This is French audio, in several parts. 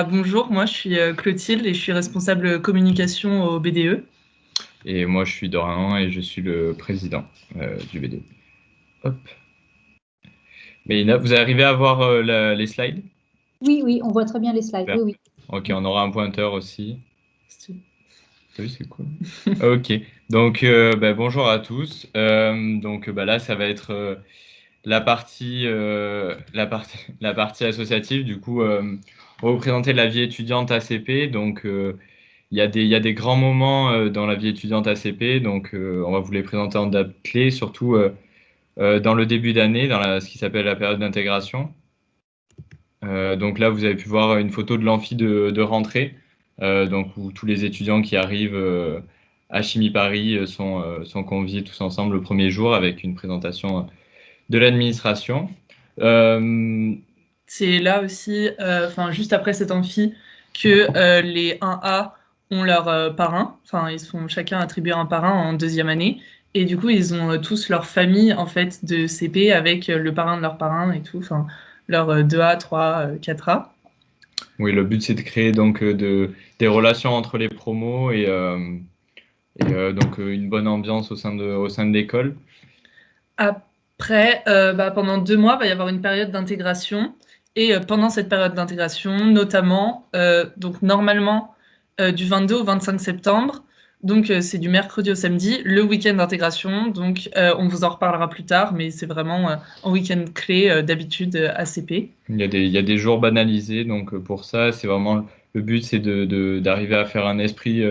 Bonjour, moi je suis Clotilde et je suis responsable communication au BDE. Et moi, je suis Dorian et je suis le président du BD. Hop. Mais vous arrivez à voir les slides? Oui, on voit très bien les slides. Super. Oui. Ok, on aura un pointeur aussi. Oui, c'est cool. Ok, donc bonjour à tous. Là, ça va être la partie associative. Du coup, on va vous présenter la vie étudiante ACP. Donc, il y a des grands moments dans la vie étudiante ACP. Donc, on va vous les présenter en date clé, surtout dans le début d'année, ce qui s'appelle la période d'intégration. Donc là, vous avez pu voir une photo de l'amphi de rentrée, où tous les étudiants qui arrivent à Chimie Paris sont conviés tous ensemble le premier jour avec une présentation de l'administration. C'est là aussi, juste après cet amphi, que les 1A ont leur parrain. Enfin, ils sont chacun attribués un parrain en deuxième année. Et du coup, ils ont tous leur famille en fait de CP avec le parrain de leur parrain et tout. Enfin, leur 2A, 3, 4A. Oui, le but c'est de créer donc des relations entre les promos et une bonne ambiance au sein de l'école. Après, pendant 2 mois, il va y avoir une période d'intégration. Et pendant cette période d'intégration, notamment, donc normalement, du 22 au 25 septembre, donc c'est du mercredi au samedi, le week-end d'intégration. Donc on vous en reparlera plus tard, mais c'est vraiment un week-end clé d'habitude ACP. Il y a des jours banalisés, donc pour ça, c'est vraiment le but, c'est d'arriver à faire un esprit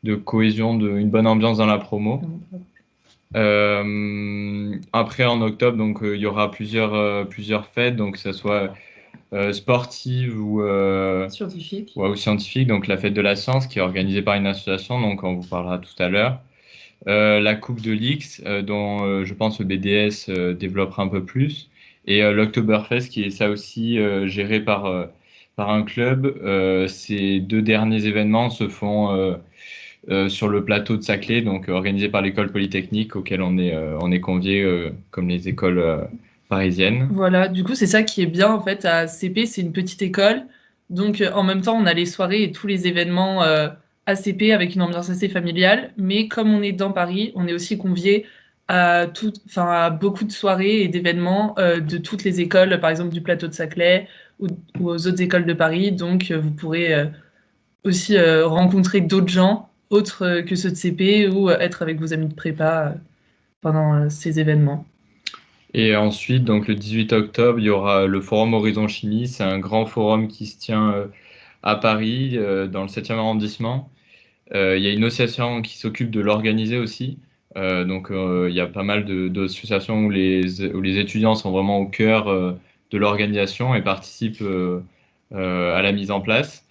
de cohésion, une bonne ambiance dans la promo. Après, en octobre, donc il y aura plusieurs fêtes, donc que ce soit sportive Scientifique. ou scientifique, donc la fête de la science qui est organisée par une association, donc on vous parlera tout à l'heure. La Coupe de l'X, dont je pense le BDS développera un peu plus, et l'Oktoberfest, qui est ça aussi géré par un club. Ces deux derniers événements se font sur le plateau de Saclay, donc organisé par l'école polytechnique, auquel on est convié comme les écoles parisiennes. Voilà, du coup, c'est ça qui est bien en fait à CP, c'est une petite école. Donc en même temps, on a les soirées et tous les événements ACP avec une ambiance assez familiale. Mais comme on est dans Paris, on est aussi convié à beaucoup de soirées et d'événements de toutes les écoles, par exemple du plateau de Saclay ou aux autres écoles de Paris. Donc vous pourrez aussi rencontrer d'autres gens autres que ceux de CP ou être avec vos amis de prépa pendant ces événements. Et ensuite, donc le 18 octobre, il y aura le Forum Horizon Chimie. C'est un grand forum qui se tient à Paris, dans le 7e arrondissement. Il y a une association qui s'occupe de l'organiser aussi. Il y a pas mal d'associations où les étudiants sont vraiment au cœur de l'organisation et participent à la mise en place.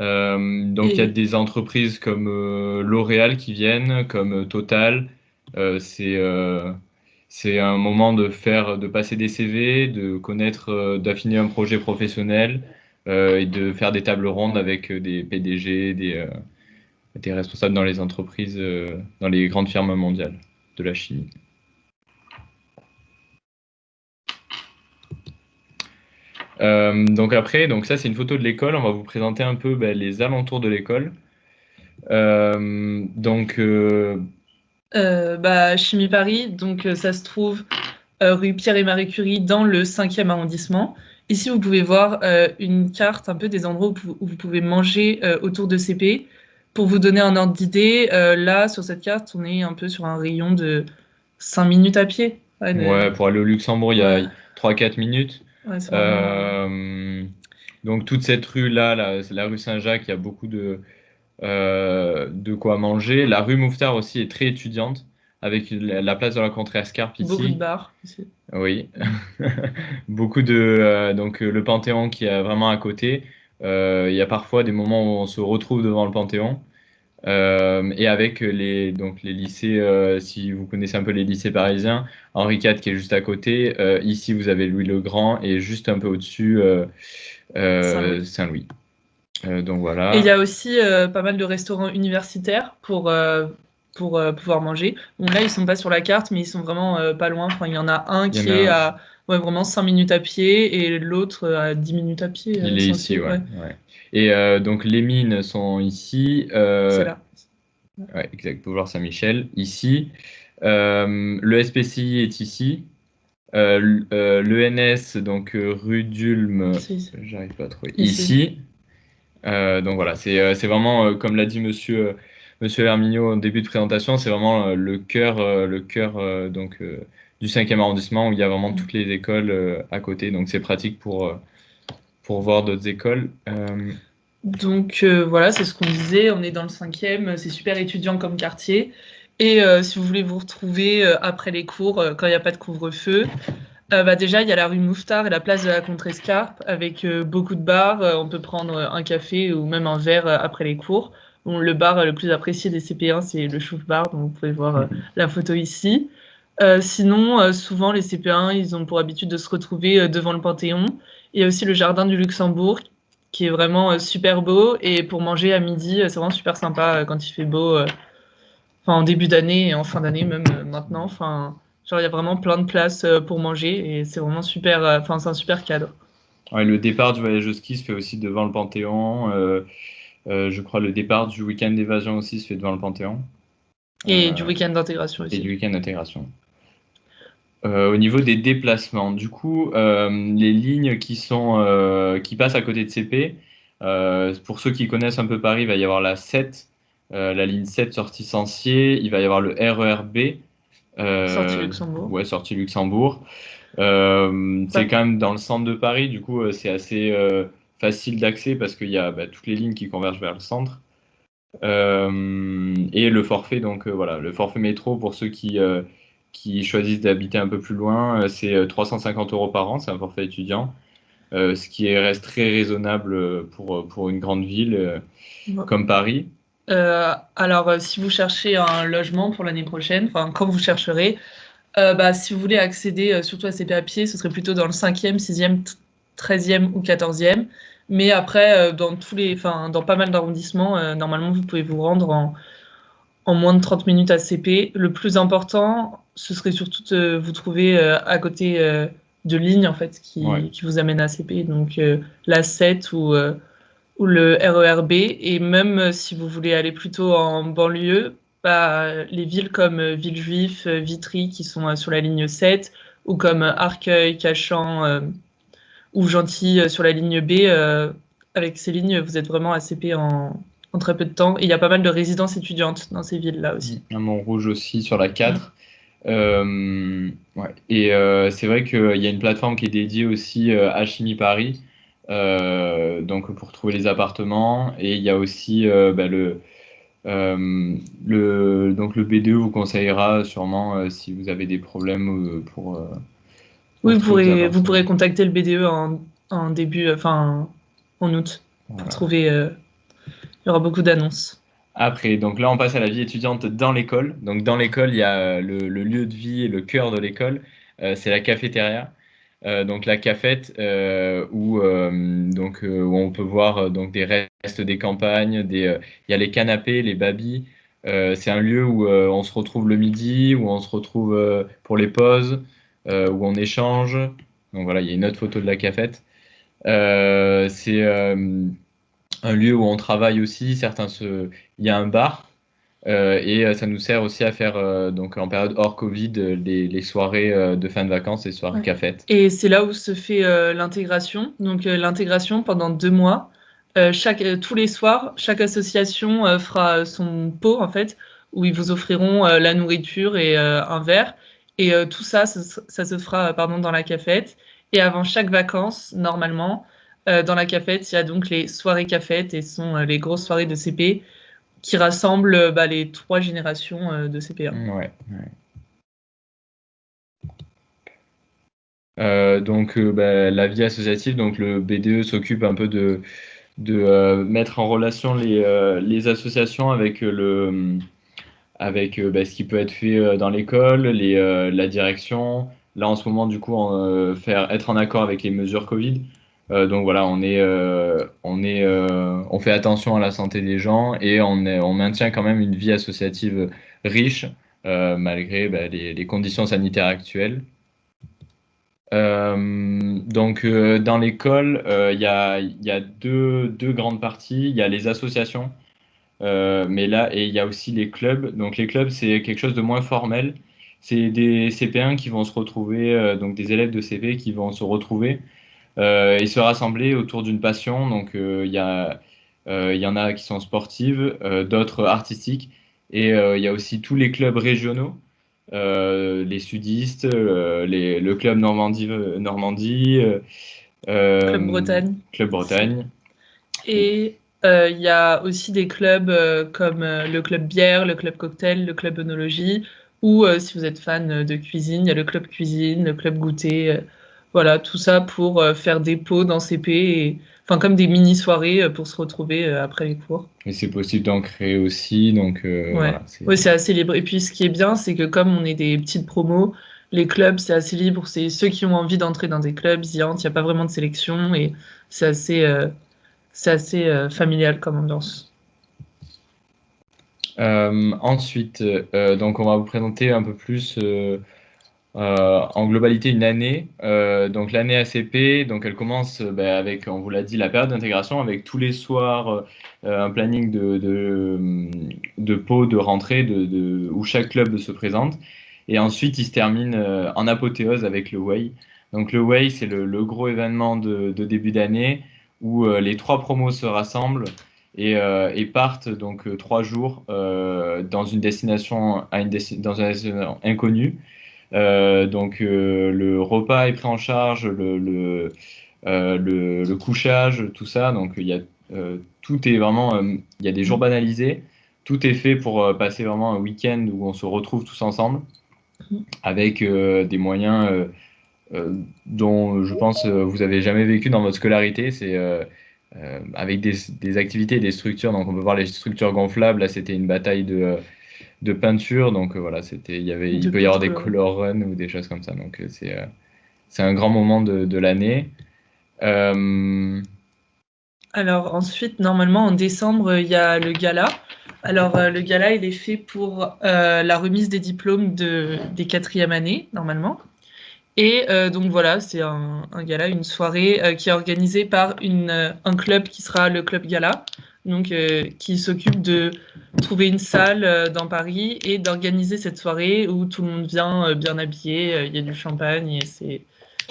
Il y a des entreprises comme L'Oréal qui viennent, comme Total. C'est un moment de passer des CV, de connaître, d'affiner un projet professionnel et de faire des tables rondes avec des PDG, des responsables dans les entreprises, dans les grandes firmes mondiales de la chimie. Donc ça c'est une photo de l'école. On va vous présenter un peu les alentours de l'école. Chimie Paris, donc ça se trouve rue Pierre et Marie Curie dans le 5e arrondissement. Ici, vous pouvez voir une carte un peu des endroits où vous pouvez manger autour de CP. Pour vous donner un ordre d'idée, là, sur cette carte, on est un peu sur un rayon de 5 minutes à pied. Ouais, pour aller au Luxembourg, il y a 3-4 minutes. Ouais, c'est vraiment... Donc toute cette rue-là, c'est la rue Saint-Jacques, il y a beaucoup de quoi manger. La rue Mouffetard aussi est très étudiante, avec la place de la Contrée-Ascarpe ici. Beaucoup de bars ici. Oui. Beaucoup le Panthéon qui est vraiment à côté. Il y a parfois des moments où on se retrouve devant le Panthéon. Et avec les lycées, si vous connaissez un peu les lycées parisiens, Henri IV qui est juste à côté. Ici, vous avez Louis-le-Grand et juste un peu au-dessus, Saint-Louis. Donc voilà. Et il y a aussi pas mal de restaurants universitaires pour pouvoir manger. Bon, là, ils sont pas sur la carte, mais ils sont vraiment pas loin. Enfin, il y en a un qui est à Ouais, vraiment 5 minutes à pied et l'autre à 10 minutes à pied. Il est ici, ouais. Et donc les mines sont ici. C'est là. Ouais, exact, Boulevard Saint-Michel, ici. Le SPCI est ici. L'ENS, donc rue d'Ulm, j'arrive pas à trouver, ici. Donc voilà, c'est vraiment, comme l'a dit monsieur Herminio au début de présentation, c'est vraiment le cœur donc, du 5e arrondissement où il y a vraiment toutes les écoles à côté. Donc c'est pratique pour voir d'autres écoles. Donc voilà, c'est ce qu'on disait, on est dans le 5e, c'est super étudiant comme quartier. Et si vous voulez vous retrouver après les cours, quand il n'y a pas de couvre-feu, déjà il y a la rue Mouffetard et la place de la Contrescarpe avec beaucoup de bars. On peut prendre un café ou même un verre après les cours. Bon, le bar le plus apprécié des CP1, c'est le Chouf Bar, donc vous pouvez voir la photo ici. Sinon, souvent les CP1, ils ont pour habitude de se retrouver devant le Panthéon. Il y a aussi le jardin du Luxembourg qui est vraiment super beau. Et pour manger à midi, c'est vraiment super sympa quand il fait beau, en début d'année et en fin d'année même maintenant. Genre il y a vraiment plein de places pour manger et c'est vraiment super. C'est un super cadre. Ouais, le départ du voyage au ski se fait aussi devant le Panthéon. Je crois le départ du week-end d'évasion aussi se fait devant le Panthéon. Et du week-end d'intégration aussi. Et du week-end d'intégration. Au niveau des déplacements, du coup, les lignes qui passent à côté de CP, pour ceux qui connaissent un peu Paris, il va y avoir la 7, la ligne 7 sortie Sancier, il va y avoir le RER B. Sortie Luxembourg. Ouais, sortie Luxembourg. C'est quand même dans le centre de Paris, du coup, c'est assez facile d'accès parce qu'il y a toutes les lignes qui convergent vers le centre. Et le forfait, donc voilà, le forfait métro pour ceux qui choisissent d'habiter un peu plus loin, c'est 350 € par an, c'est un forfait étudiant, ce qui reste très raisonnable pour une grande ville comme Paris. Alors, si vous cherchez un logement pour l'année prochaine, quand vous chercherez, si vous voulez accéder surtout à CP à pied, ce serait plutôt dans le 5e, 6e, 13e ou 14e. Mais après, dans pas mal d'arrondissements, normalement, vous pouvez vous rendre en moins de 30 minutes à CP. Le plus important, ce serait surtout de vous trouver à côté de lignes en fait, qui vous amènent à CP. Donc la 7 ou le RER B. Et même si vous voulez aller plutôt en banlieue, les villes comme Villejuif, Vitry, qui sont sur la ligne 7, ou comme Arcueil, Cachan ou Gentilly sur la ligne B, avec ces lignes, vous êtes vraiment à CP en très peu de temps. Et il y a pas mal de résidences étudiantes dans ces villes-là aussi. À Montrouge aussi, sur la 4. Et c'est vrai qu'il y a une plateforme qui est dédiée aussi à Chimie Paris, donc pour trouver les appartements. Et il y a aussi donc le BDE vous conseillera sûrement si vous avez des problèmes pour Oui, trouver vous pourrez contacter le BDE en début, en août, pour trouver. Il y aura beaucoup d'annonces. Après, donc là, on passe à la vie étudiante dans l'école. Donc dans l'école, il y a le lieu de vie et le cœur de l'école, c'est la cafétéria. Donc la cafette où on peut voir donc des restes des campagnes, il y a les canapés, les babis. C'est un lieu où on se retrouve le midi, où on se retrouve pour les pauses, où on échange. Donc voilà, il y a une autre photo de la cafette. C'est un lieu où on travaille aussi. Il y a un bar. Et ça nous sert aussi à faire, donc en période hors Covid, les soirées de fin de vacances, les soirées cafettes. Et c'est là où se fait l'intégration. Donc l'intégration pendant 2 mois. Tous les soirs, chaque association fera son pot, en fait, où ils vous offriront la nourriture et un verre. Et tout ça, ça se fera dans la cafette. Et avant chaque vacances, normalement, dans la cafette, il y a donc les soirées cafettes, et ce sont les grosses soirées de CP qui rassemblent les 3 générations de CP1. Ouais. Donc la vie associative, donc le BDE s'occupe un peu de mettre en relation les associations avec ce qui peut être fait dans l'école, la direction. Là en ce moment du coup être en accord avec les mesures Covid. Donc voilà, on fait attention à la santé des gens et on maintient quand même une vie associative riche malgré les conditions sanitaires actuelles. Donc, dans l'école, il y a deux grandes parties. Il y a les associations, mais là, et il y a aussi les clubs. Donc, les clubs, c'est quelque chose de moins formel. C'est des CP1 qui vont se retrouver, donc des élèves de CP qui vont se retrouver et se rassembler autour d'une passion. Donc, il y en a qui sont sportives, d'autres artistiques, et il y a aussi tous les clubs régionaux, les sudistes, le club Normandie, Club Bretagne. Club Bretagne. Et il y a aussi des clubs comme le club bière, le club cocktail, le club œnologie, ou si vous êtes fan de cuisine, il y a le club cuisine, le club goûter. Voilà, tout ça pour faire des pots dans CP, enfin comme des mini-soirées pour se retrouver après les cours. Et c'est possible d'en créer aussi, donc Ouais, voilà. ouais, c'est assez libre. Et puis ce qui est bien, c'est que comme on est des petites promos, les clubs, c'est assez libre. C'est ceux qui ont envie d'entrer dans des clubs, ils y entrent. Il n'y a pas vraiment de sélection et c'est assez familial comme ambiance. Ensuite, donc on va vous présenter un peu plus en globalité une année. Donc l'année ACP, donc elle commence avec, on vous l'a dit, la période d'intégration avec tous les soirs un planning de pot de rentrée où chaque club se présente. Et ensuite, il se termine en apothéose avec le Way. Donc le Way, c'est le gros événement de début d'année où les trois promos se rassemblent et partent donc 3 jours dans une destination dans une destination inconnue. Donc le repas est pris en charge, le couchage, tout ça. Donc il y a tout est vraiment, il y a des jours banalisés. Tout est fait pour passer vraiment un week-end où on se retrouve tous ensemble avec des moyens dont je pense vous avez jamais vécu dans votre scolarité. C'est avec des activités et des structures. Donc on peut voir les structures gonflables. Là, c'était une bataille de peinture. Donc voilà, il peut y avoir des color runs ou des choses comme ça. Donc c'est un grand moment de l'année. Alors ensuite, normalement en décembre, il y a le gala. Alors le gala, il est fait pour la remise des diplômes des 4e années, normalement. Et donc voilà, c'est un gala, une soirée qui est organisée par un club qui sera le club gala, donc qui s'occupe de trouver une salle dans Paris et d'organiser cette soirée où tout le monde vient bien habillé, il y a du champagne et c'est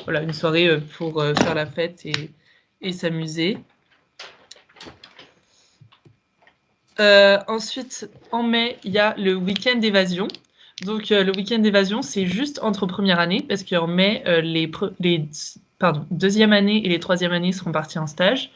voilà, une soirée pour faire la fête et s'amuser. Ensuite, en mai, il y a le week-end d'évasion. Donc, le week-end d'évasion, c'est juste entre première année, parce qu'en mai, les deuxième année et les troisième années seront partis en stage.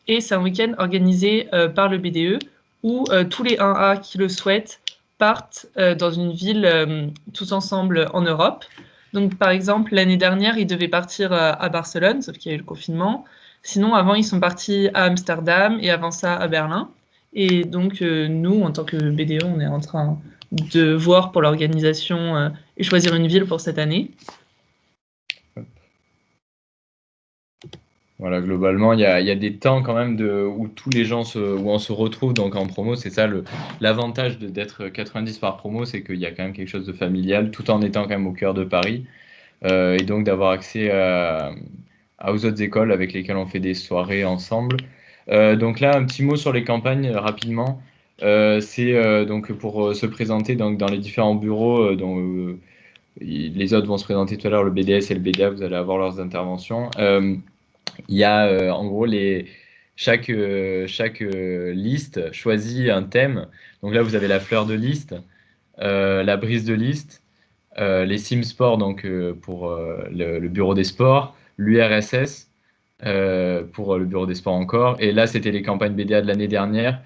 Et c'est un week-end organisé par le BDE, où tous les 1A qui le souhaitent partent dans une ville tous ensemble en Europe. Donc, par exemple, l'année dernière, ils devaient partir à Barcelone, sauf qu'il y a eu le confinement. Sinon, avant, ils sont partis à Amsterdam et avant ça, à Berlin. Et donc, nous, en tant que BDE, on est en train de voir pour l'organisation et choisir une ville pour cette année. Voilà, globalement, il y a des temps quand même où tous les gens où on se retrouve donc en promo. C'est ça l'avantage d'être 90 par promo, c'est qu'il y a quand même quelque chose de familial, tout en étant quand même au cœur de Paris. Et donc d'avoir accès aux autres écoles avec lesquelles on fait des soirées ensemble. Donc là, un petit mot sur les campagnes rapidement. C'est donc pour se présenter donc, dans les différents bureaux dont les autres vont se présenter tout à l'heure, le BDS et le BDA, vous allez avoir leurs interventions. Il y a en gros chaque liste choisit un thème. Donc là, vous avez la fleur de liste, la brise de liste, les Sim Sports donc pour le bureau des sports, l'URSS pour le bureau des sports encore. Et là, c'était les campagnes BDA de l'année dernière.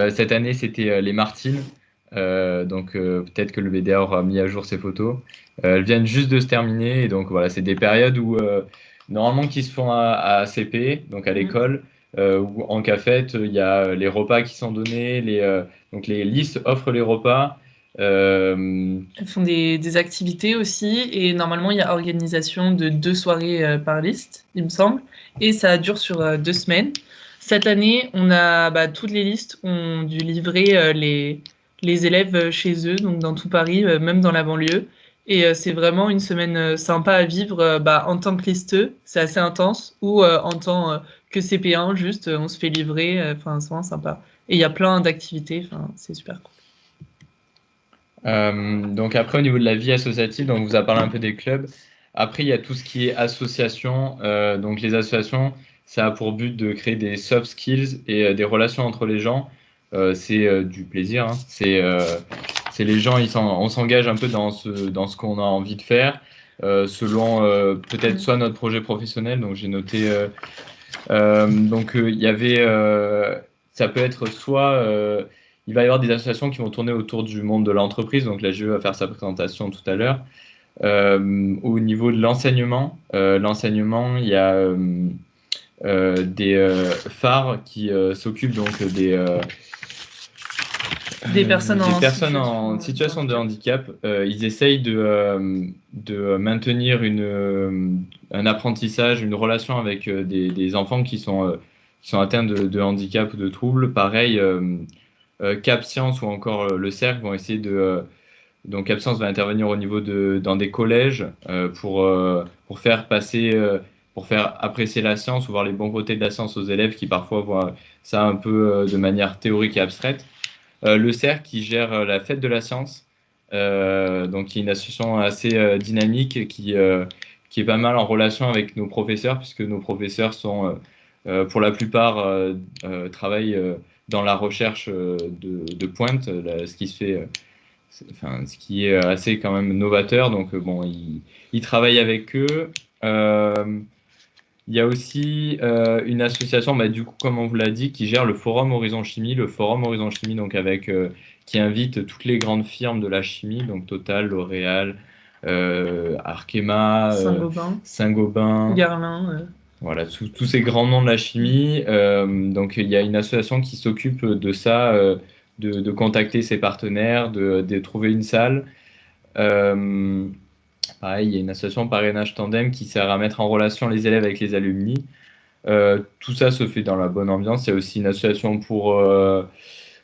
Cette année, c'était les Martines. Donc peut-être que le BDA aura mis à jour ses photos. Elles viennent juste de se terminer. Et donc voilà, c'est des périodes où normalement qui se font à CP, donc à l'école, où en cafette, il y a les repas qui sont donnés. Donc les listes offrent les repas. Elles font des activités aussi, et normalement, il y a organisation de 2 soirées par liste, il me semble, et ça dure sur 2 semaines. Cette année, on a toutes les listes ont dû livrer les élèves chez eux, donc dans tout Paris, même dans la banlieue. Et c'est vraiment une semaine sympa à vivre en tant que listeux, c'est assez intense, ou en tant que CP1, juste on se fait livrer, enfin c'est vraiment sympa. Et il y a plein d'activités, enfin c'est super cool. Donc après, au niveau de la vie associative, donc on vous a parlé un peu des clubs. Après, il y a tout ce qui est association. Donc les associations, ça a pour but de créer des soft skills et des relations entre les gens. C'est du plaisir, hein. C'est les gens, on s'engage un peu dans ce qu'on a envie de faire, selon peut-être soit notre projet professionnel. Donc j'ai noté. Il y avait, ça peut être soit il va y avoir des associations qui vont tourner autour du monde de l'entreprise. Donc la GE va faire sa présentation tout à l'heure. Au niveau de l'enseignement, il y a des phares qui s'occupent donc Des personnes en situation de handicap. Ils essayent de maintenir un apprentissage, une relation avec des enfants qui sont atteints de handicap ou de troubles. Pareil, Cap Science ou encore le Cercle vont essayer donc Cap Science va intervenir au niveau dans des collèges pour faire passer, pour faire apprécier la science ou voir les bons côtés de la science aux élèves qui parfois voient ça un peu de manière théorique et abstraite. Le Cercle qui gère la fête de la science, donc qui est une association assez dynamique qui est pas mal en relation avec nos professeurs, puisque nos professeurs sont, pour la plupart, travaillent dans la recherche de pointe, ce qui se fait, ce qui est assez quand même novateur. Donc bon, ils travaillent avec eux. Il y a aussi une association, du coup, comme on vous l'a dit, qui gère le Forum Horizon Chimie. Le Forum Horizon Chimie, donc qui invite toutes les grandes firmes de la chimie, donc Total, L'Oréal, Arkema, Saint-Gobain, Garlin. Voilà, tous ces grands noms de la chimie. Donc il y a une association qui s'occupe de ça, de contacter ses partenaires, de trouver une salle. Pareil, il y a une association Parrainage Tandem qui sert à mettre en relation les élèves avec les alumni. Tout ça se fait dans la bonne ambiance. Il y a aussi une association pour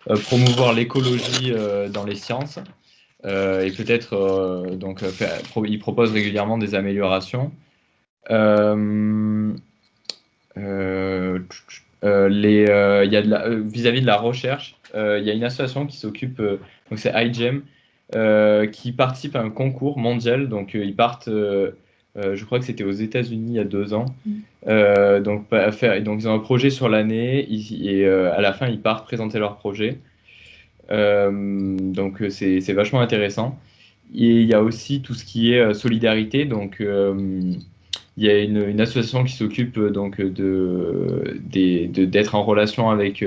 promouvoir l'écologie dans les sciences. Et peut-être, ils proposent régulièrement des améliorations. Il y a vis-à-vis de la recherche, il y a une association qui s'occupe, donc c'est iGEM, qui participe à un concours mondial. Donc ils partent, je crois que c'était aux États-Unis il y a 2 ans. Donc ils ont un projet sur l'année et à la fin ils partent présenter leur projet. Donc c'est vachement intéressant. Et il y a aussi tout ce qui est solidarité. Donc il y a une association qui s'occupe d'être en relation avec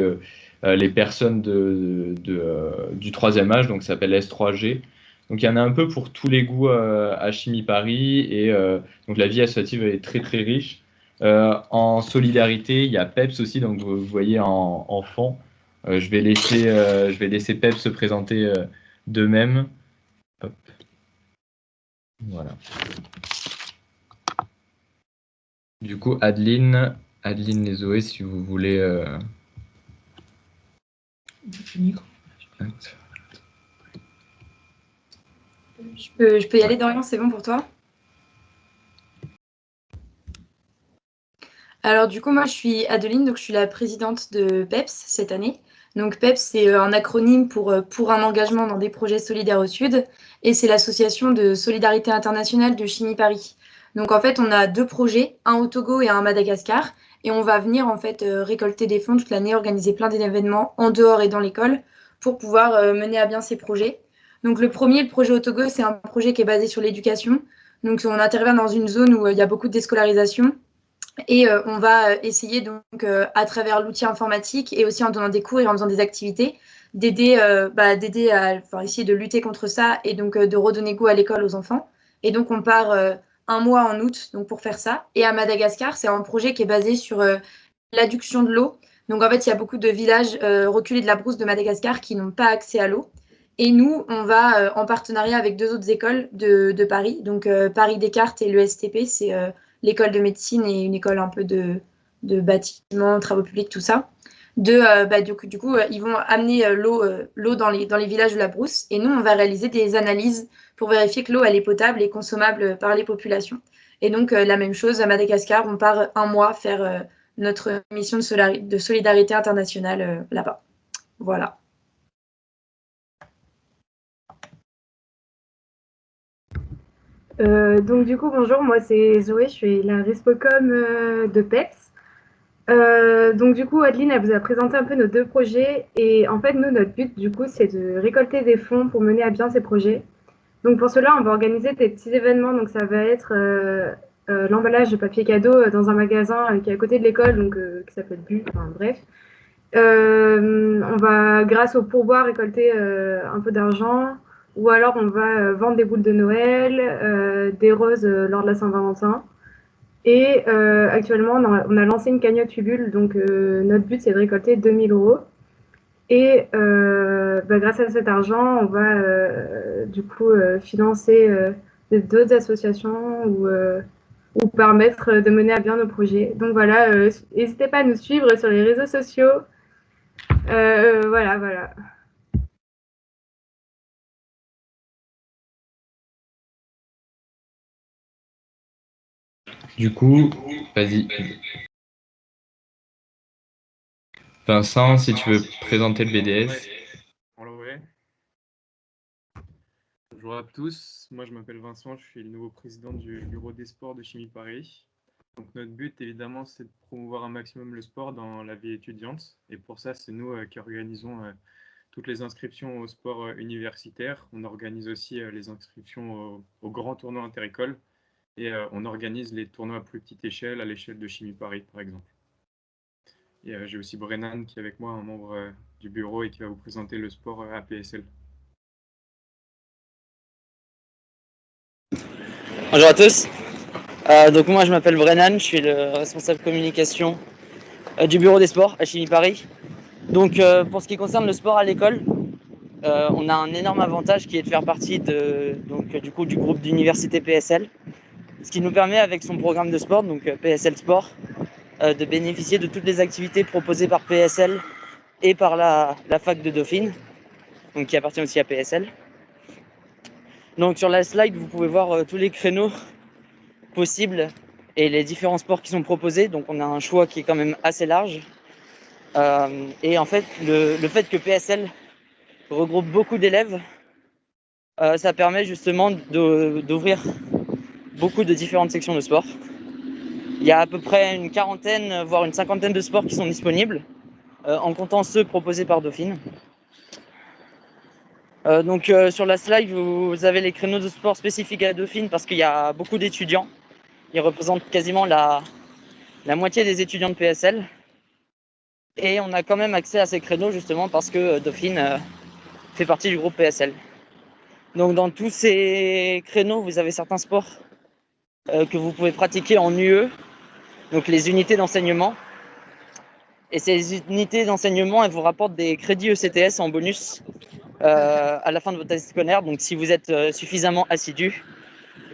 les personnes du troisième âge, donc ça s'appelle S3G. Donc il y en a un peu pour tous les goûts à Chimie Paris et donc la vie associative est très très riche. En solidarité, il y a PEPS aussi, donc vous voyez en fond. Je vais laisser PEPS se présenter d'eux-mêmes. Hop. Voilà. Du coup, Adeline et Zoé, si vous voulez. Je peux y aller, Dorian, c'est bon pour toi? Alors du coup, moi je suis Adeline, donc je suis la présidente de PEPS cette année. Donc PEPS, c'est un acronyme pour un engagement dans des projets solidaires au Sud, et c'est l'association de solidarité internationale de Chimie Paris. Donc en fait, on a 2 projets, un au Togo et un à Madagascar, et on va venir en fait récolter des fonds toute l'année, organiser plein d'événements en dehors et dans l'école pour pouvoir mener à bien ces projets. Donc le projet au Togo, c'est un projet qui est basé sur l'éducation. Donc on intervient dans une zone où il y a beaucoup de déscolarisation. Et on va essayer donc à travers l'outil informatique et aussi en donnant des cours et en faisant des activités, d'aider à essayer de lutter contre ça et donc de redonner goût à l'école aux enfants. Et donc on part un mois en août donc pour faire ça. Et à Madagascar, c'est un projet qui est basé sur l'adduction de l'eau. Donc en fait, il y a beaucoup de villages reculés de la brousse de Madagascar qui n'ont pas accès à l'eau. Et nous, on va en partenariat avec 2 autres écoles de Paris, donc Paris Descartes et l'ESTP, c'est l'école de médecine et une école un peu de bâtiments, travaux publics, tout ça. Du coup, ils vont amener l'eau dans les villages de la brousse et nous, on va réaliser des analyses pour vérifier que l'eau elle est potable et consommable par les populations. Et donc, la même chose à Madagascar, on part un mois faire notre mission de solidarité internationale là-bas. Voilà. Donc du coup, bonjour, moi c'est Zoé, je suis la Respocom de PEPS. Donc du coup, Adeline, elle vous a présenté un peu nos deux projets et en fait, nous, notre but du coup, c'est de récolter des fonds pour mener à bien ces projets. Donc pour cela, on va organiser des petits événements, donc ça va être l'emballage de papier cadeau dans un magasin qui est à côté de l'école, donc qui s'appelle Bu, enfin bref. On va, grâce au pourboire, récolter un peu d'argent, ou alors on va vendre des boules de Noël, des roses lors de la Saint-Valentin. Et actuellement, on a lancé une cagnotte Ulule, donc notre but c'est de récolter 2000 €. Et grâce à cet argent, on va du coup financer d'autres associations ou permettre de mener à bien nos projets. Donc voilà, n'hésitez pas à nous suivre sur les réseaux sociaux. Voilà. Du coup, vas-y. Vincent, si tu veux présenter le BDS. Alors, ouais. Bonjour à tous, moi je m'appelle Vincent, je suis le nouveau président du bureau des sports de Chimie Paris. Donc notre but évidemment c'est de promouvoir un maximum le sport dans la vie étudiante et pour ça c'est nous qui organisons toutes les inscriptions au sport universitaire. On organise aussi les inscriptions au grand tournoi interécole et on organise les tournois à plus petite échelle, à l'échelle de Chimie Paris par exemple. Et j'ai aussi Brennan qui est avec moi, un membre du bureau et qui va vous présenter le sport APSL. Bonjour à tous. Donc moi je m'appelle Brennan, je suis le responsable communication du bureau des sports à Chimie Paris. Donc pour ce qui concerne le sport à l'école, on a un énorme avantage qui est de faire partie du groupe d'université PSL. Ce qui nous permet avec son programme de sport, donc PSL Sport, de bénéficier de toutes les activités proposées par PSL et par la fac de Dauphine, donc qui appartient aussi à PSL. Donc sur la slide, vous pouvez voir tous les créneaux possibles et les différents sports qui sont proposés. Donc on a un choix qui est quand même assez large. Et en fait, le fait que PSL regroupe beaucoup d'élèves, ça permet justement d'ouvrir beaucoup de différentes sections de sport. Il y a à peu près une quarantaine, voire une cinquantaine de sports qui sont disponibles, en comptant ceux proposés par Dauphine. Donc sur la slide, vous avez les créneaux de sport spécifiques à Dauphine parce qu'il y a beaucoup d'étudiants. Ils représentent quasiment la moitié des étudiants de PSL. Et on a quand même accès à ces créneaux justement parce que Dauphine fait partie du groupe PSL. Donc dans tous ces créneaux, vous avez certains sports que vous pouvez pratiquer en UE, donc les unités d'enseignement. Et ces unités d'enseignement, elles vous rapportent des crédits ECTS en bonus à la fin de votre année scolaire. Donc si vous êtes suffisamment assidu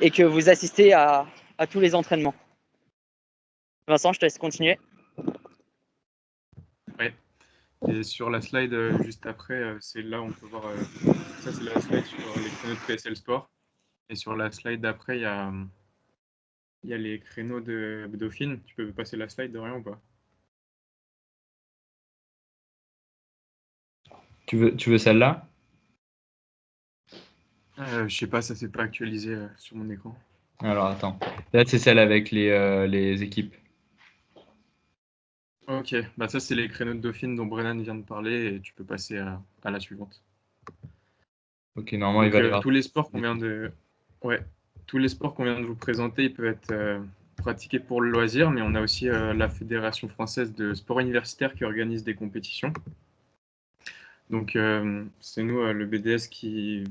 et que vous assistez à tous les entraînements. Vincent, je te laisse continuer. Ouais. Et sur la slide juste après, c'est là où on peut voir. Ça, c'est la slide sur les créneaux de PSL Sport. Et sur la slide d'après, il y a les créneaux de Dauphine. Tu peux passer la slide de rien ou pas? Tu veux celle-là? Je sais pas, ça s'est pas actualisé sur mon écran. Alors attends. Là, c'est celle avec les équipes. Ok, bah ça c'est les créneaux de Dauphine dont Brennan vient de parler et tu peux passer à la suivante. Ok, normalement, il Donc, va y avoir. tous les sports qu'on vient de vous présenter, ils peuvent être pratiqués pour le loisir, mais on a aussi la Fédération française de sport universitaire qui organise des compétitions. Donc, c'est nous, le BDS, qui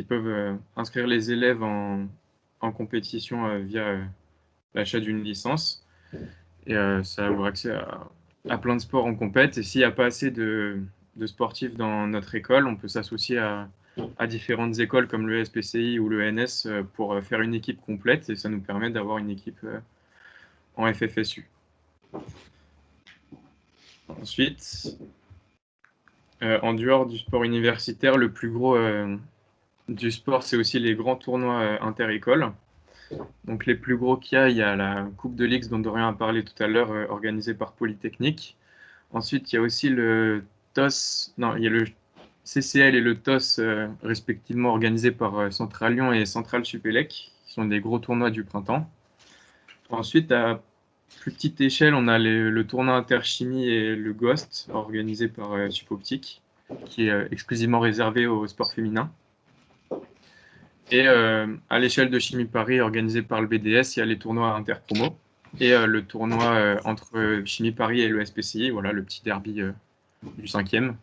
peuvent inscrire les élèves en compétition via l'achat d'une licence. Et ça va avoir accès à plein de sports en compète. Et s'il n'y a pas assez de sportifs dans notre école, on peut s'associer à différentes écoles comme le SPCI ou le NS pour faire une équipe complète. Et ça nous permet d'avoir une équipe en FFSU. Ensuite, en dehors du sport universitaire, le plus gros du sport, c'est aussi les grands tournois inter-écoles. Donc les plus gros qu'il y a la Coupe de l'X dont Dorian a parlé tout à l'heure, organisée par Polytechnique. Ensuite, il y a aussi le TOS, non, il y a le CCL et le TOS, respectivement organisés par Central Lyon et Central Supélec, qui sont des gros tournois du printemps. Ensuite, à plus petite échelle, on a le tournoi Interchimie et le GHOST, organisé par Supoptique, qui est exclusivement réservé au sport féminin. Et à l'échelle de Chimie Paris, organisé par le BDS, il y a les tournois interpromo et le tournoi entre Chimie Paris et le SPCI, voilà, le petit derby du 5e.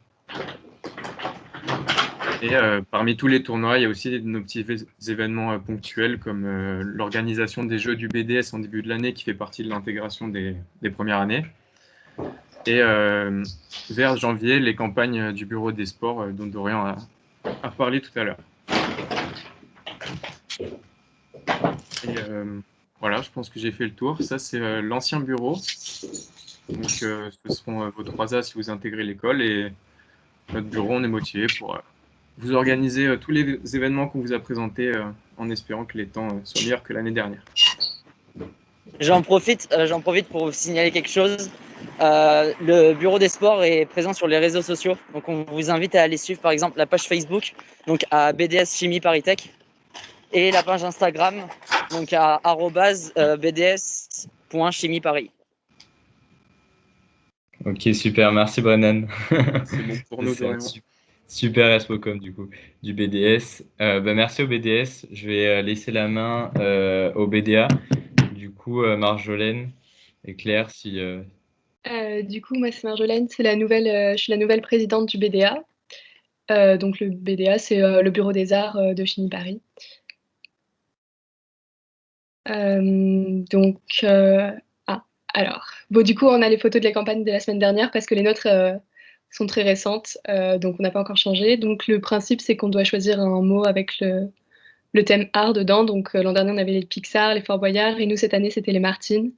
Et parmi tous les tournois, il y a aussi nos petits événements ponctuels comme l'organisation des Jeux du BDS en début de l'année qui fait partie de l'intégration des premières années. Et vers janvier, les campagnes du Bureau des sports dont Dorian a parlé tout à l'heure. Et voilà, je pense que j'ai fait le tour. Ça, c'est l'ancien bureau. Donc, ce seront vos 3 A si vous intégrez l'école. Et notre bureau, on est motivé pour vous organiser tous les événements qu'on vous a présentés en espérant que les temps soient meilleurs que l'année dernière. J'en profite pour vous signaler quelque chose. Le bureau des sports est présent sur les réseaux sociaux. Donc, on vous invite à aller suivre, par exemple, la page Facebook, donc à BDS Chimie Paris Tech, et la page Instagram, donc à @bds.chimieparis. Ok, super, merci Brennan. C'est bon pour nous, Dorian. Super Respocom du coup, du BDS. Merci au BDS. Je vais laisser la main au BDA. Du coup, Marjolaine et Claire, si... Du coup, moi, c'est Marjolaine, je suis la nouvelle présidente du BDA. Donc, le BDA, c'est le Bureau des Arts de Chimie Paris. Bon, du coup, on a les photos de la campagne de la semaine dernière parce que les nôtres sont très récentes, donc on n'a pas encore changé. Donc, le principe, c'est qu'on doit choisir un mot avec le thème art dedans. Donc, l'an dernier, on avait les Pixar, les Fort Boyard, et nous, cette année, c'était les Martine.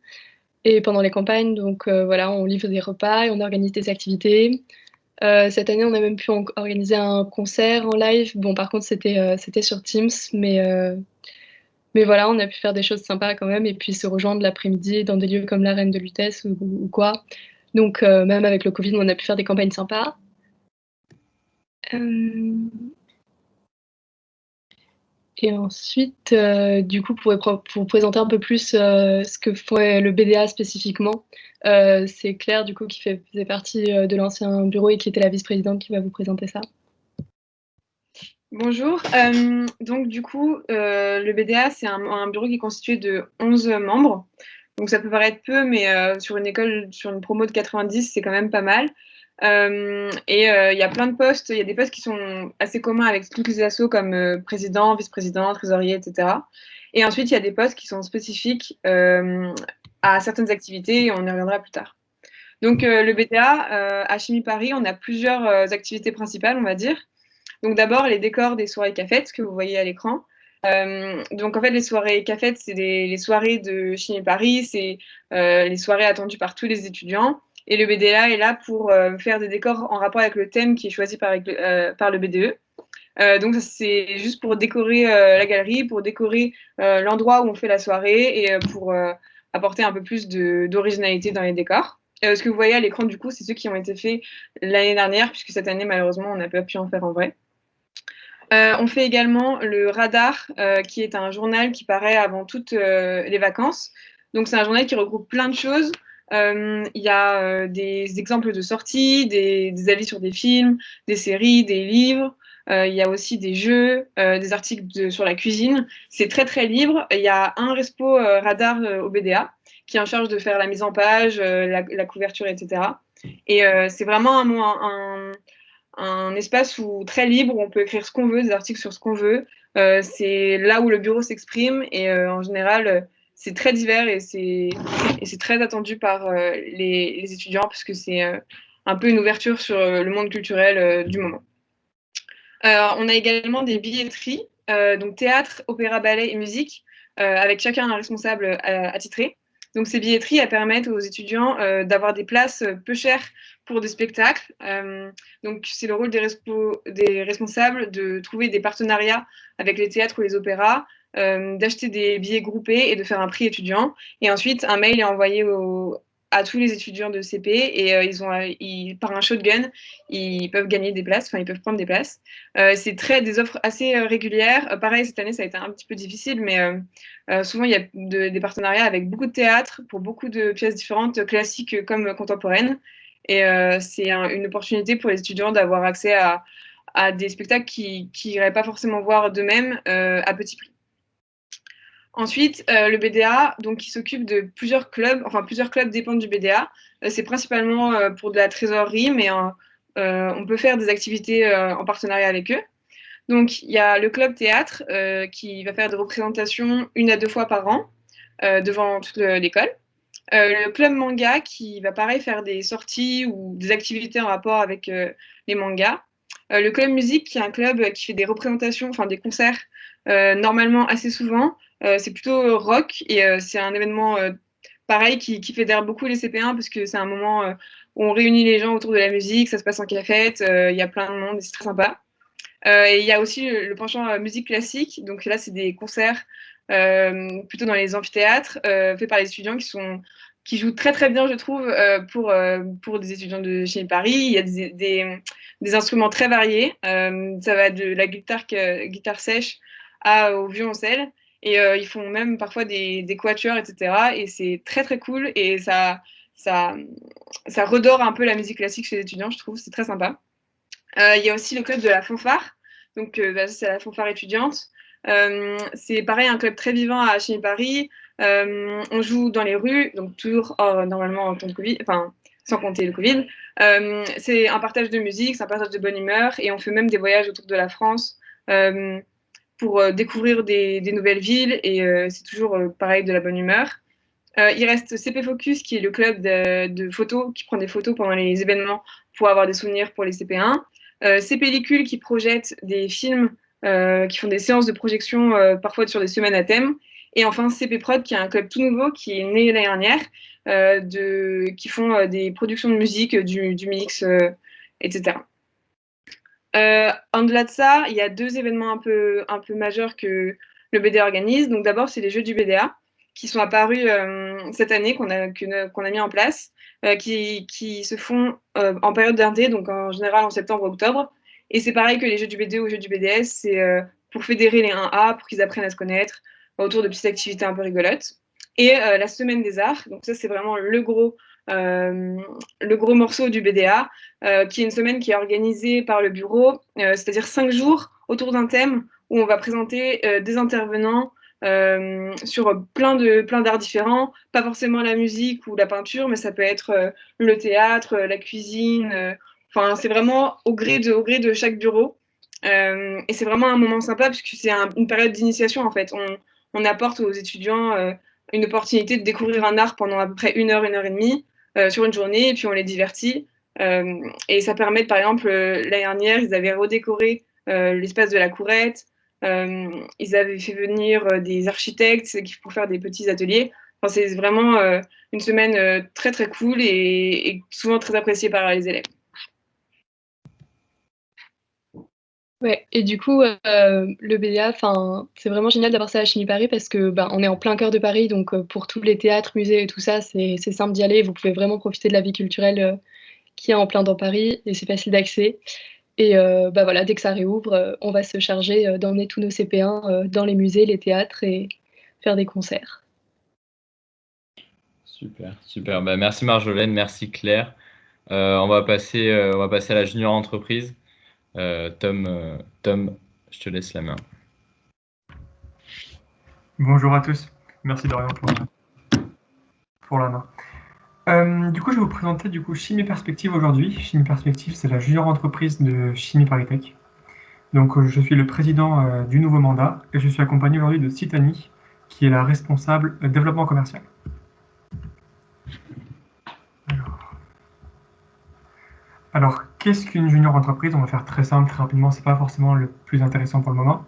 Et pendant les campagnes, donc voilà, on livre des repas et on organise des activités. Cette année, on a même pu organiser un concert en live. Bon, par contre, c'était sur Teams, mais voilà, on a pu faire des choses sympas quand même et puis se rejoindre l'après-midi dans des lieux comme l'arène de Lutèce ou quoi. Donc, même avec le Covid, on a pu faire des campagnes sympas. Et ensuite, du coup, pour vous présenter un peu plus ce que fait le BDA spécifiquement, c'est Claire, du coup, qui faisait partie de l'ancien bureau et qui était la vice-présidente qui va vous présenter ça. Bonjour. Donc, du coup, le BDA, c'est un bureau qui est constitué de 11 membres. Donc, ça peut paraître peu, mais sur une école, sur une promo de 90, c'est quand même pas mal. Il y a plein de postes. Il y a des postes qui sont assez communs avec toutes les assos comme président, vice-président, trésorier, etc. Et ensuite, il y a des postes qui sont spécifiques à certaines activités et on y reviendra plus tard. Donc, le BDA, à Chimie Paris, on a plusieurs activités principales, on va dire. Donc, d'abord, les décors des soirées cafettes que vous voyez à l'écran. Donc, en fait, les soirées cafettes, c'est les soirées de Chimie Paris, c'est les soirées attendues par tous les étudiants. Et le BDA est là pour faire des décors en rapport avec le thème qui est choisi par le BDE. Donc, c'est juste pour décorer la galerie, pour décorer l'endroit où on fait la soirée et pour apporter un peu plus d'originalité dans les décors. Ce que vous voyez à l'écran, du coup, c'est ceux qui ont été faits l'année dernière, puisque cette année, malheureusement, on n'a pas pu en faire en vrai. On fait également le Radar, qui est un journal qui paraît avant toutes les vacances. Donc, c'est un journal qui regroupe plein de choses. Il y a des exemples de sorties, des avis sur des films, des séries, des livres. Il y a aussi des jeux, des articles sur la cuisine. C'est très, très libre. Il y a un respo Radar au BDA qui est en charge de faire la mise en page, la couverture, etc. Et c'est vraiment un espace où, très libre, où on peut écrire ce qu'on veut, des articles sur ce qu'on veut. C'est là où le bureau s'exprime et en général, c'est très divers et c'est très attendu par les étudiants parce que c'est un peu une ouverture sur le monde culturel du moment. On a également des billetteries, donc théâtre, opéra, ballet et musique, avec chacun un responsable attitré. Donc ces billetteries, elles permettent aux étudiants d'avoir des places peu chères pour des spectacles. Donc c'est le rôle des responsables de trouver des partenariats avec les théâtres ou les opéras, d'acheter des billets groupés et de faire un prix étudiant. Et ensuite, un mail est envoyé à tous les étudiants de CP et par un shotgun, ils peuvent gagner des places, enfin ils peuvent prendre des places. C'est des offres assez régulières. Pareil, cette année, ça a été un petit peu difficile, mais souvent il y a des partenariats avec beaucoup de théâtres pour beaucoup de pièces différentes, classiques comme contemporaines. Et c'est une opportunité pour les étudiants d'avoir accès à des spectacles qu'ils n'iraient pas forcément voir d'eux-mêmes à petit prix. Ensuite, le BDA, donc, qui s'occupe de plusieurs clubs, enfin plusieurs clubs dépendent du BDA. C'est principalement pour de la trésorerie, mais on peut faire des activités en partenariat avec eux. Donc, il y a le club théâtre qui va faire des représentations 1 à 2 fois par an devant toute l'école. Le club manga qui va pareil faire des sorties ou des activités en rapport avec les mangas. Le club musique qui est un club qui fait des représentations, enfin des concerts normalement assez souvent. C'est plutôt rock et c'est un événement pareil qui fédère beaucoup les CP1 parce que c'est un moment où on réunit les gens autour de la musique, ça se passe en cafette, il y a plein de monde et c'est très sympa. Et il y a aussi le penchant musique classique, donc là c'est des concerts plutôt dans les amphithéâtres faits par les étudiants qui jouent très très bien, je trouve, pour des étudiants de chez Paris. Il y a des instruments très variés. Ça va de la guitare sèche au violoncelle. Et ils font même parfois des quatuors, etc. Et c'est très très cool. Et ça redore un peu la musique classique chez les étudiants, je trouve. C'est très sympa. Il y a aussi le club de la fanfare. Donc, c'est la fanfare étudiante. C'est pareil, un club très vivant à Chimie Paris. On joue dans les rues, donc toujours normalement en temps de Covid, enfin sans compter le Covid. C'est un partage de musique, c'est un partage de bonne humeur, et on fait même des voyages autour de la France pour découvrir des nouvelles villes, et c'est toujours pareil de la bonne humeur. Il reste CP Focus, qui est le club de photos, qui prend des photos pendant les événements pour avoir des souvenirs pour les CP1. CP Pellicule, qui projette des films, qui font des séances de projection parfois sur des semaines à thème. Et enfin, CP Prod, qui est un club tout nouveau, qui est né l'année dernière, qui font des productions de musique, du mix, etc. En-delà de ça, il y a 2 événements un peu majeurs que le BDA organise. Donc d'abord, c'est les Jeux du BDA, qui sont apparus cette année, qu'on a mis en place, qui se font en période d'indé, donc en général en septembre-octobre. Et c'est pareil que les Jeux du BD ou Jeux du BDS, c'est pour fédérer les 1A, pour qu'ils apprennent à se connaître, autour de petites activités un peu rigolotes. Et la Semaine des Arts, donc ça c'est vraiment le gros morceau du BDA, qui est une semaine qui est organisée par le bureau, c'est-à-dire 5 jours autour d'un thème où on va présenter des intervenants sur plein d'arts différents, pas forcément la musique ou la peinture, mais ça peut être le théâtre, la cuisine, enfin c'est vraiment au gré de chaque bureau. Et c'est vraiment un moment sympa puisque c'est une période d'initiation en fait. On apporte aux étudiants une opportunité de découvrir un art pendant à peu près 1 heure, 1 heure et demie sur une journée, et puis on les divertit. Et ça permet, par exemple, l'année dernière, ils avaient redécoré l'espace de la courette. Ils avaient fait venir des architectes pour faire des petits ateliers. Enfin, c'est vraiment une semaine très très cool et souvent très appréciée par les élèves. Ouais, et du coup, le BDA, c'est vraiment génial d'avoir ça à Chimie Paris parce que on est en plein cœur de Paris, donc pour tous les théâtres, musées et tout ça, c'est simple d'y aller. Vous pouvez vraiment profiter de la vie culturelle qui est en plein dans Paris, et c'est facile d'accès. Et voilà, dès que ça réouvre, on va se charger d'emmener tous nos CP1 dans les musées, les théâtres et faire des concerts. Super, super. Merci Marjolaine, merci Claire. On va passer à la junior entreprise. Tom, je te laisse la main. Bonjour à tous, merci Dorian pour la main. Du coup, je vais vous présenter Chimie Perspective aujourd'hui. Chimie Perspective, c'est la junior entreprise de Chimie Paris Tech. Donc, je suis le président du nouveau mandat et je suis accompagné aujourd'hui de Citani, qui est la responsable développement commercial. Alors, qu'est-ce qu'une junior entreprise? On va faire très simple, très rapidement, c'est pas forcément le plus intéressant pour le moment.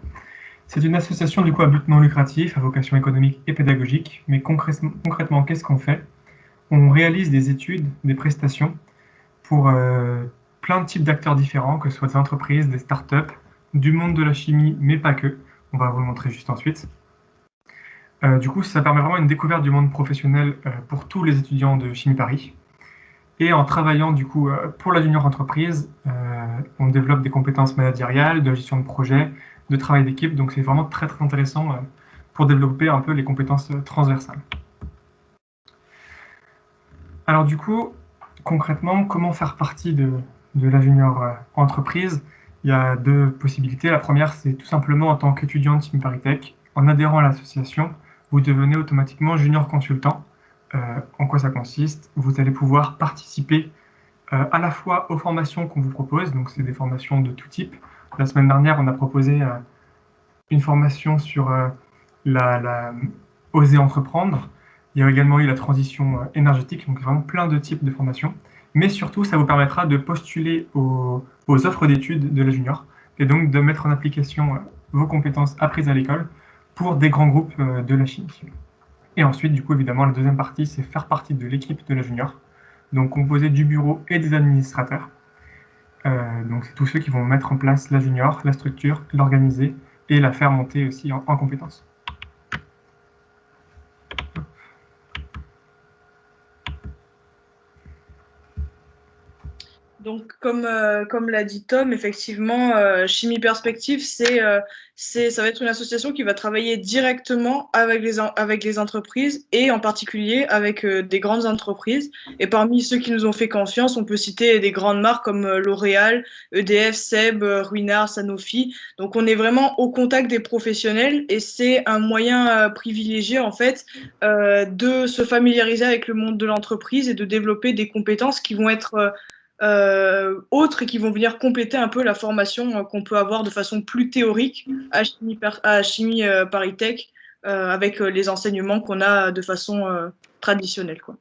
C'est une association du coup à but non lucratif, à vocation économique et pédagogique. Mais concrètement, qu'est-ce qu'on fait? On réalise des études, des prestations pour plein de types d'acteurs différents, que ce soit des entreprises, des startups, du monde de la chimie, mais pas que. On va vous le montrer juste ensuite. Du coup, ça permet vraiment une découverte du monde professionnel pour tous les étudiants de Chimie Paris. Et en travaillant du coup pour la junior entreprise, on développe des compétences managériales, de gestion de projet, de travail d'équipe. Donc c'est vraiment très très intéressant pour développer un peu les compétences transversales. Alors du coup, concrètement, comment faire partie de la junior entreprise? Il y a deux possibilités. La première, c'est tout simplement en tant qu'étudiant de Chimie Paris Tech, en adhérant à l'association, vous devenez automatiquement junior consultant. En quoi ça consiste? Vous allez pouvoir participer à la fois aux formations qu'on vous propose, donc c'est des formations de tout type. La semaine dernière, on a proposé une formation sur oser entreprendre. Il y a également eu la transition énergétique, donc vraiment plein de types de formations. Mais surtout, ça vous permettra de postuler aux offres d'études de la junior et donc de mettre en application vos compétences apprises à l'école pour des grands groupes de la chimie. Et ensuite, du coup, évidemment, la deuxième partie, c'est faire partie de l'équipe de la junior, donc composée du bureau et des administrateurs. Donc, c'est tous ceux qui vont mettre en place la junior, la structure, l'organiser et la faire monter aussi en compétences. Donc, comme l'a dit Tom, effectivement, Chimie Perspective, ça va être une association qui va travailler directement avec les entreprises et en particulier avec des grandes entreprises. Et parmi ceux qui nous ont fait confiance, on peut citer des grandes marques comme L'Oréal, EDF, SEB, Ruinart, Sanofi. Donc, on est vraiment au contact des professionnels et c'est un moyen privilégié, en fait, de se familiariser avec le monde de l'entreprise et de développer des compétences qui vont être autres et qui vont venir compléter un peu la formation qu'on peut avoir de façon plus théorique à Chimie Paris Tech avec les enseignements qu'on a de façon traditionnelle, quoi.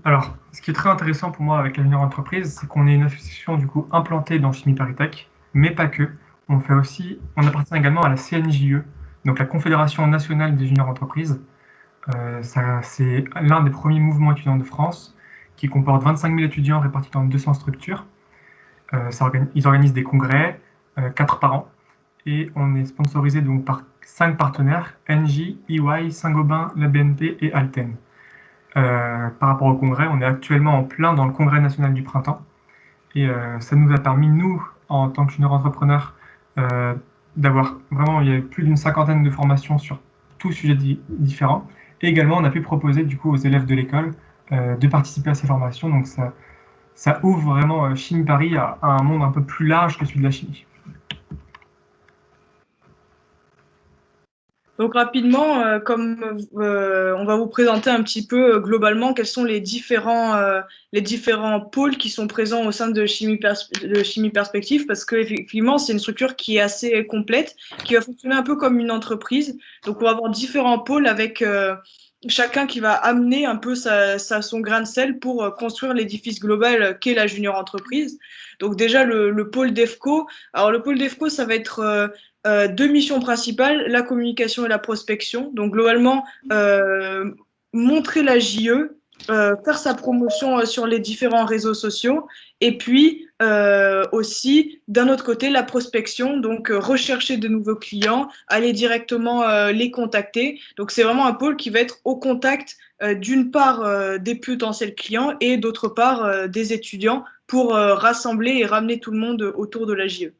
Alors, ce qui est très intéressant pour moi avec la junior entreprise, c'est qu'on est une association du coup implantée dans Chimie Paris Tech, mais pas que. On appartient également à la CNJE, donc la Confédération nationale des juniors entreprises. C'est l'un des premiers mouvements étudiants de France qui comporte 25 000 étudiants répartis dans 200 structures. Ils organisent des congrès, 4 par an, et on est sponsorisé donc par 5 partenaires, Engie, EY, Saint-Gobain, la BNP et Alten. Par rapport au congrès, on est actuellement en plein dans le congrès national du printemps, et ça nous a permis, nous, en tant que junior entrepreneurs, d'avoir vraiment, il y a plus d'une cinquantaine de formations sur tous sujets différents. Et également, on a pu proposer du coup aux élèves de l'école de participer à ces formations. Donc ça ouvre vraiment Chimie Paris à un monde un peu plus large que celui de la chimie. Donc rapidement, on va vous présenter un petit peu globalement quels sont les différents pôles qui sont présents au sein de Chimie Perspective, parce qu'effectivement, c'est une structure qui est assez complète, qui va fonctionner un peu comme une entreprise. Donc on va avoir différents pôles avec chacun qui va amener un peu son grain de sel pour construire l'édifice global qu'est la junior entreprise. Donc déjà le pôle DEFCO. Alors le pôle DEFCO, ça va être deux missions principales, la communication et la prospection. Donc globalement, montrer la JE, faire sa promotion sur les différents réseaux sociaux, et puis aussi, d'un autre côté, la prospection, donc rechercher de nouveaux clients, aller directement les contacter. Donc c'est vraiment un pôle qui va être au contact d'une part des potentiels clients et d'autre part des étudiants pour rassembler et ramener tout le monde autour de la JE.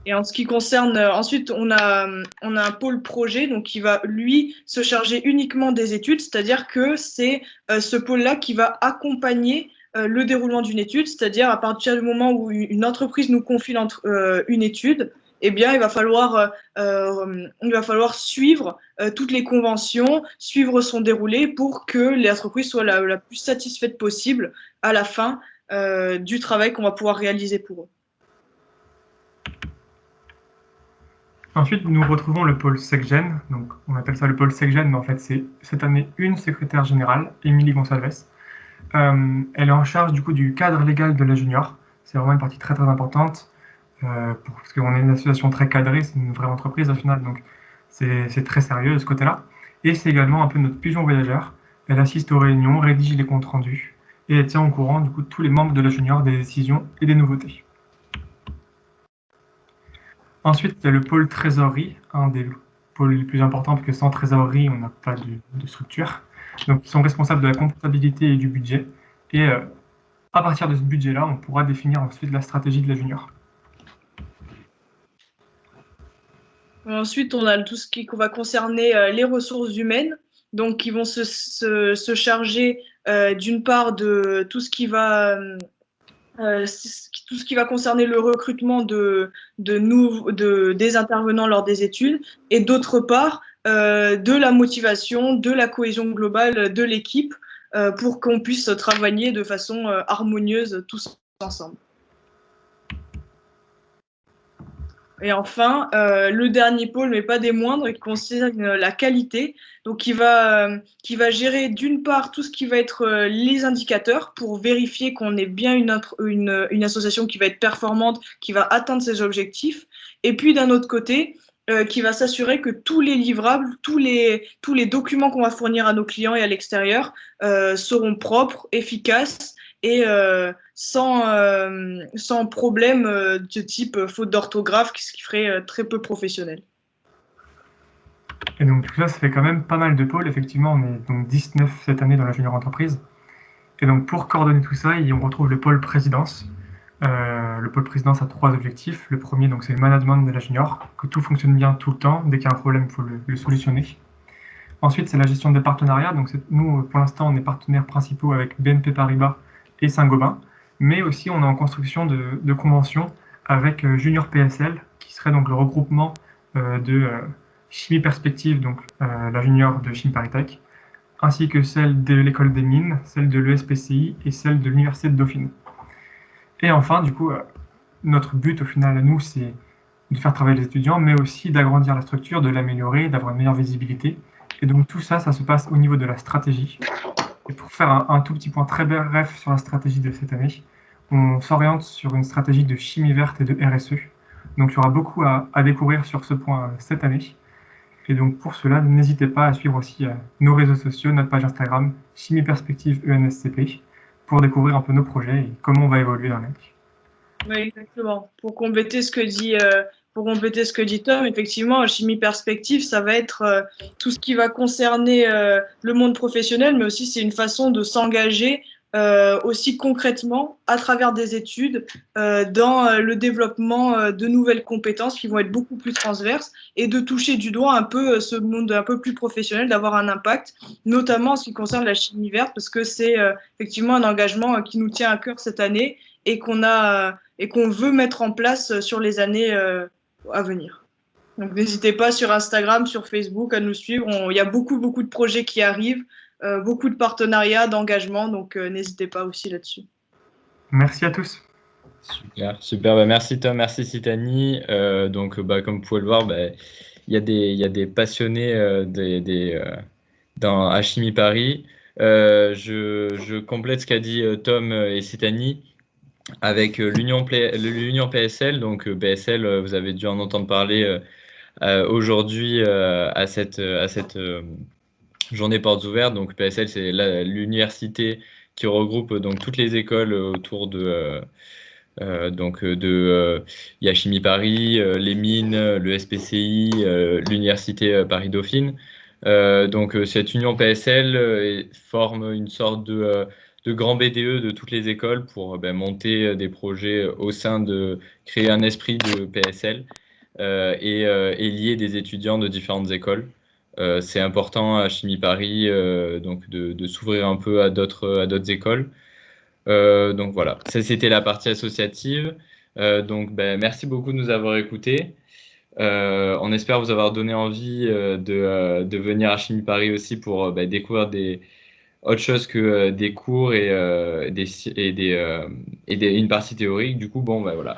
Et en ce qui concerne, ensuite, on a un pôle projet, donc qui va, lui, se charger uniquement des études, c'est-à-dire que c'est ce pôle-là qui va accompagner le déroulement d'une étude, c'est-à-dire à partir du moment où une entreprise nous confie une étude, eh bien, il va falloir suivre toutes les conventions, suivre son déroulé pour que l'entreprise soit la plus satisfaite possible à la fin du travail qu'on va pouvoir réaliser pour eux. Ensuite, nous retrouvons le pôle SecGen. Donc, on appelle ça le pôle SecGen, mais en fait, c'est cette année une secrétaire générale, Émilie Gonçalves. Elle est en charge du coup du cadre légal de la junior, c'est vraiment une partie très très importante, parce qu'on est une association très cadrée, c'est une vraie entreprise au final, donc c'est très sérieux de ce côté-là. Et c'est également un peu notre pigeon voyageur. Elle assiste aux réunions, rédige les comptes rendus, et elle tient au courant du coup tous les membres de la junior des décisions et des nouveautés. Ensuite, il y a le pôle trésorerie, un des pôles les plus importants, parce que sans trésorerie, on n'a pas de structure. Donc, ils sont responsables de la comptabilité et du budget. Et à partir de ce budget-là, on pourra définir ensuite la stratégie de la junior. Ensuite, on a tout ce qui va concerner les ressources humaines, donc qui vont se charger d'une part de tout ce qui va concerner le recrutement des intervenants lors des études, et d'autre part de la motivation, de la cohésion globale de l'équipe pour qu'on puisse travailler de façon harmonieuse tous ensemble. Et enfin, le dernier pôle, mais pas des moindres, qui concerne la qualité, donc qui va gérer d'une part tout ce qui va être les indicateurs pour vérifier qu'on est bien une association qui va être performante, qui va atteindre ses objectifs, et puis d'un autre côté, qui va s'assurer que tous les livrables, tous les documents qu'on va fournir à nos clients et à l'extérieur seront propres, efficaces, et sans problème de type faute d'orthographe, ce qui ferait très peu professionnel. Et donc tout ça, ça fait quand même pas mal de pôles. Effectivement, on est donc 19 cette année dans la junior entreprise. Et donc pour coordonner tout ça, on retrouve le pôle présidence. Le pôle présidence a 3 objectifs. Le premier, donc, c'est le management de la junior, que tout fonctionne bien tout le temps. Dès qu'il y a un problème, il faut le solutionner. Ensuite, c'est la gestion des partenariats. Donc nous, pour l'instant, on est partenaires principaux avec BNP Paribas et Saint-Gobain, mais aussi on est en construction de conventions avec Junior PSL, qui serait donc le regroupement de Chimie Perspective, donc la junior de Chimie ParisTech, ainsi que celle de l'école des mines, celle de l'ESPCI et celle de l'Université de Dauphine. Et enfin, du coup, notre but au final à nous, c'est de faire travailler les étudiants, mais aussi d'agrandir la structure, de l'améliorer, d'avoir une meilleure visibilité. Et donc tout ça, ça se passe au niveau de la stratégie. Et pour faire un tout petit point très bref sur la stratégie de cette année, on s'oriente sur une stratégie de chimie verte et de RSE. Donc il y aura beaucoup à découvrir sur ce point cette année. Et donc pour cela, n'hésitez pas à suivre aussi nos réseaux sociaux, notre page Instagram, Chimie Perspective ENSCP, pour découvrir un peu nos projets et comment on va évoluer dans l'année. Oui, exactement. Pour compléter ce que dit Tom, effectivement, Chimie Perspective, ça va être tout ce qui va concerner le monde professionnel, mais aussi c'est une façon de s'engager aussi concrètement à travers des études dans le développement de nouvelles compétences qui vont être beaucoup plus transverses et de toucher du doigt un peu ce monde un peu plus professionnel, d'avoir un impact, notamment en ce qui concerne la chimie verte, parce que c'est effectivement un engagement qui nous tient à cœur cette année et qu'on veut mettre en place sur les années à venir. Donc n'hésitez pas sur Instagram, sur Facebook à nous suivre. Il y a beaucoup de projets qui arrivent, beaucoup de partenariats, d'engagements, donc n'hésitez pas aussi là-dessus. Merci à tous. Super. Bah, merci Tom, merci Sitani. Donc comme vous pouvez le voir, il y a des passionnés à Chimie Paris. Je complète ce qu'a dit Tom et Sitani avec l'Union PSL. Donc PSL, vous avez dû en entendre parler aujourd'hui à cette journée portes ouvertes. Donc PSL, c'est l'université qui regroupe donc toutes les écoles autour de il y a Chimie Paris, les mines, le SPCI, l'université Paris-Dauphine. Donc cette union PSL forme une sorte de grand BDE de toutes les écoles pour monter des projets au sein créer un esprit de PSL et lier des étudiants de différentes écoles. C'est important à Chimie Paris donc de s'ouvrir un peu à d'autres écoles. Donc voilà, ça c'était la partie associative. Donc merci beaucoup de nous avoir écoutés. On espère vous avoir donné envie de venir à Chimie Paris aussi pour découvrir autre chose que des cours et une partie théorique. Du coup, voilà.